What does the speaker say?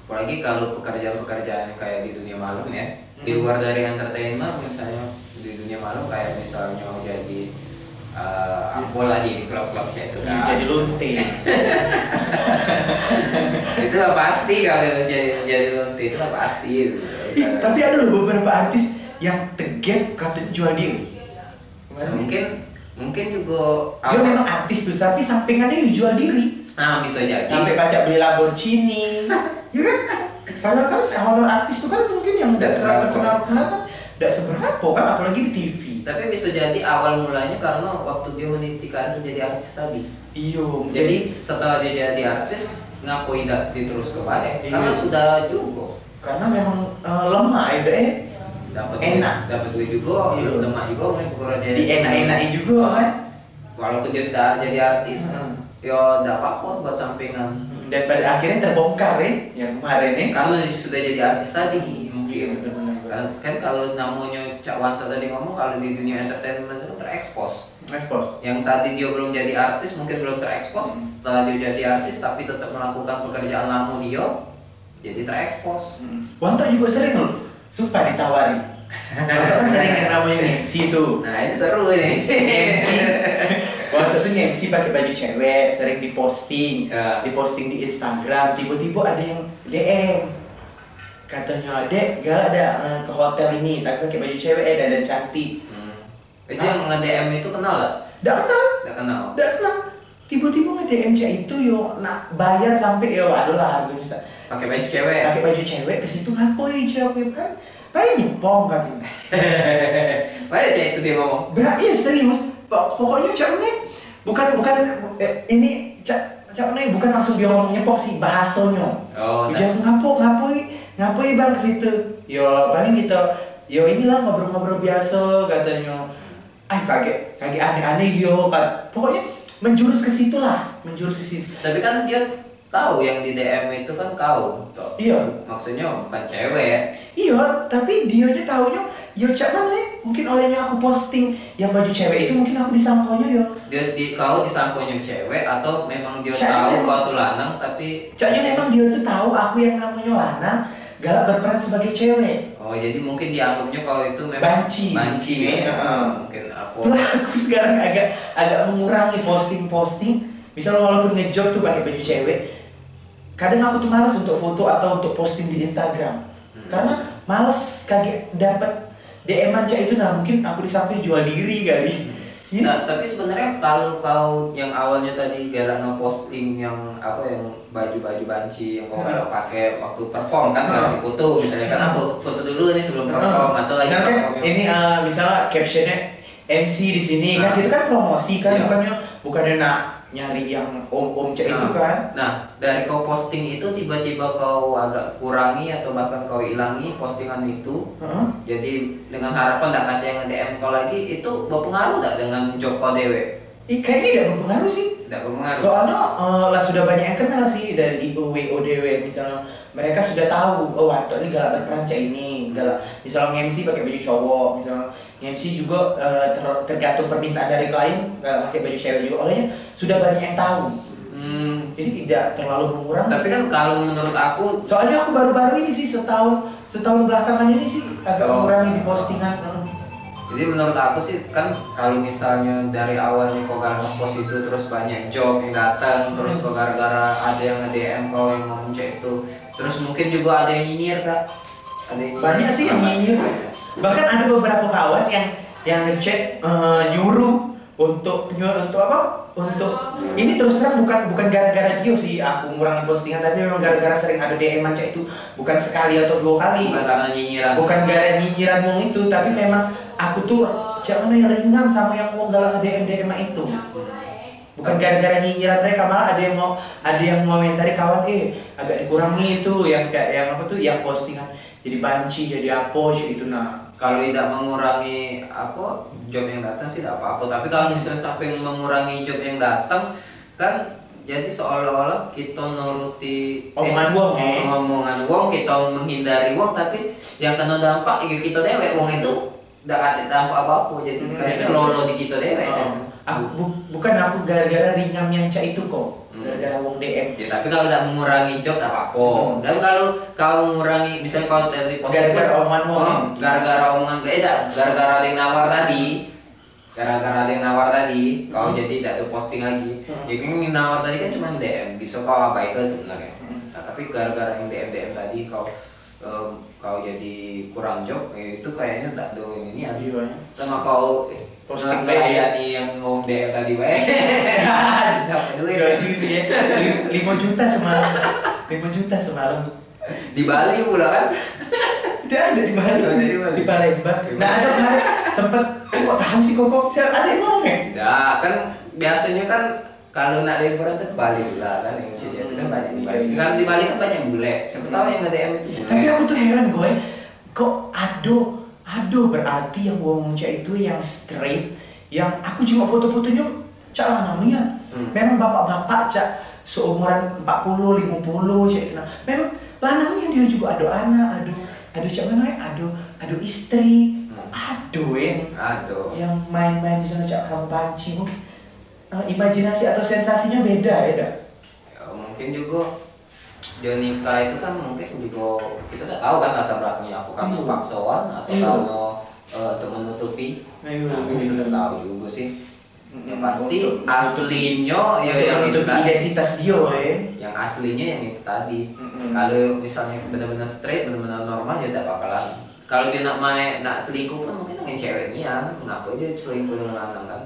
apalagi kalau pekerjaan-pekerjaan kayak di dunia malam ya, di luar dari entertainment, misalnya di dunia malam kayak misalnya jadi ampol lagi di klub-klub kayak itu kan, jadi lonte. itu lah pasti kalau jadi lonte itu lah pasti gitu. Tapi ada loh beberapa artis yang tegap katanya jual diri. Mungkin juga dia memang artis tuh, tapi sampingannya jual diri. Bisa jadi Sampai baca beli Lamborghini. Ya kan? Padahal kan honor artis tuh kan mungkin yang udah terkenal kan udah seberapa kan, apalagi di TV. Tapi bisa jadi awal mulanya karena waktu dia meniti karir jadi artis tadi. Iyo. Jadi setelah dia jadi artis ngaku tidak diterus ke balik karena sudah juga. Karena memang lemah ya deh. Dapat duit juga, lemah juga mungkin kurang jadi. Di enak-enaki juga kan. Walaupun dia sudah jadi artis, ya tidak apa-apa buat sampingan. Dan pada akhirnya terbongkar yang kemarin karena sudah jadi artis tadi mungkin. Benar-benar. Kan kalau namanya Cak Wanta tadi ngomong kalau di dunia entertainment itu terekspos. Yang tadi dia belum jadi artis mungkin belum terekspos. Setelah dia jadi artis tapi tetap melakukan pekerjaan lama dia, jadi terekspos. Wanta juga sering loh, sumpah ditawarin. Wanta kan sering yang namanya MC tuh. Nah ini seru ini. MC. Wanta tuh MC pakai baju cewek, sering diposting di Instagram. Tiba-tiba ada yang DM. Katanya, "Dek, galak ada ke hotel ini, tapi pakai baju cewek dan cantik." Itu yang nge-DM itu kenal gak? Nggak kenal. Tiba-tiba nge-DM cewek itu nak bayar sampai aduh lah harga bisa. Pakai baju cewek ke situ ngapain cewek kan? Paling nyepong katanya. Mana cewek itu dia ngomong? Iya serius. Pokoknya ceweknya bukan ini ceweknya bukan langsung dia ngomong nyepong sih, bahasanya. Dia ngapain bang ke situ? Paling gitu. Inilah ngobrol-ngobrol biasa katanya. Kaget aneh-aneh pokoknya menjurus ke situ. Tapi kan dia tahu yang di DM itu kan kau. Iya. Maksudnya bukan cewek. Iya, tapi dianya taunya cak mana mungkin orangnya aku posting yang baju cewek itu mungkin aku disangkonya Kau disangkonya cewek atau memang dia tahu kau tuh lanang tapi caknya memang dia tuh tahu aku yang namanya lanang galak berperan sebagai cewek. Jadi mungkin dianggapnya kalau itu memang banci. Mungkin apa? Aku sekarang agak mengurangi posting. Misalnya walaupun ngejob tuh pakai baju cewek, kadang aku tuh malas untuk foto atau untuk posting di Instagram. Karena malas kaget dapat DM cak itu, mungkin aku disangka jual diri kali. Nah, tapi sebenarnya kalau kau yang awalnya tadi galak ngeposting yang baju-baju banci yang kau pakai waktu perform kan, kalau foto misalnya kan aku foto dulu nih sebelum perform atau lagi perform. Ini misalnya captionnya MC di sini kan, itu kan promosi kan, bukannya nyari yang om cek itu kan. Nah, dari kau posting itu tiba-tiba kau agak kurangi atau bahkan kau hilangi postingan itu. Jadi dengan harapan tak ada yang nge-DM kau lagi, itu berpengaruh tak dengan job kau dewe? Kayaknya tidak berpengaruh sih. Tidak berpengaruh. Soalnya lah sudah banyak yang kenal sih dari WO dewe, misalnya mereka sudah tahu Wanto ini galak berperan ini, galak misalnya MC pakai baju cowok, misalnya MC juga tergantung permintaan dari klien galak pakai baju cewek juga, olehnya sudah banyak yang tahu. Jadi tidak terlalu mengurangi. Tapi kan kalau menurut aku, soalnya aku baru-baru ini sih setahun belakangan ini sih agak mengurangi di postingan. Jadi menurut aku sih kan kalau misalnya dari awalnya kau galak ngepost itu terus banyak job yang datang, terus kau gara-gara ada yang nge-DM kau yang ngomong cek itu, terus mungkin juga ada yang nyinyir kak. Banyak sih yang nyinyir. Bahkan ada beberapa kawan yang ngechat nyuruh untuk ini terus terang bukan gara-gara dia sih aku ngurangi postingan, tapi memang gara-gara sering ada DM cek itu, bukan sekali atau dua kali. Bukan karena nyinyiran. Bukan gara nyinyiran wong itu, tapi memang aku tuh jangan yang ringan sama yang wong galak DM itu. Bukan gara-gara nyinyiran mereka, malah ada yang komentari kawan agak dikurangi itu yang kayak yang postingan jadi banci jadi apa itu. Nah, kalau tidak mengurangi job yang datang sih tidak apa-apa, tapi kalau misalnya sampai mengurangi job yang datang kan jadi seolah-olah kita nuruti omongan wong, kita menghindari wong, tapi yang kena dampak kita dewek wong itu tidak ada dampak apa-apa, jadi kayaknya lolo di kita dewek. Bukan aku gara-gara ringam yang cak itu kok. gara-gara wong DM. Ya tapi kalau tidak mengurangi job tak apa-apa. Dan kalau kau mengurangi, misalnya kalau tadi posting gara-gara omongan wong, gara-gara omongan gara-gara ada yang nawar tadi. Gara-gara ada yang nawar tadi, kau jadi tidak ada posting lagi. Ya kan yang nawar tadi kan cuma DM, bisa kau abaikan sebenarnya. Nah, tapi gara-gara yang DM tadi kau jadi kurang job, itu kayaknya tak ada ini ya. Sama kau posting kayak nih yang ngomong DM tadi, siapa duit? 5 juta semalam, 5 juta semalam. Di Bali pula kan? Tidak ada di Bali. Di Bali. Nah ada kemarin sempet, kok tahu sih kok ada yang ngomong ya? Nah kan biasanya kan kalau nak liburan tuh ke Bali pula kan yang cerita itu kan banyak di Bali. Kan di Bali kan banyak bule. Siapa tahu yang nge-DM itu bule. Tapi aku tuh heran gue, kok aduh berarti yang gue ngomong itu yang straight, yang aku cuma foto-fotonya cak lah namanya. Memang bapak-bapak cak seumuran 40, 50 cak itu. Memang lanangnya dia juga aduh anak, aduh cak mana aduh istri, yang main-main misalnya cak orang panci mungkin imajinasi atau sensasinya beda ya dah. Ya, mungkin juga dia nikah itu kan mungkin juga kita tidak tahu kan latar belakangnya aku kan paksoan atau kalau untuk menutupi, kita tidak tahu juga sih. Yang pasti aslinya ya yang itu tadi, identitas dia yang aslinya yang itu tadi. Kalau misalnya benar-benar straight, benar-benar normal ya tidak bakalan. Kalau dia nak selingkuh pun mungkin dengan ceweknya, ngapa dia selingkuh dengan lanang kan?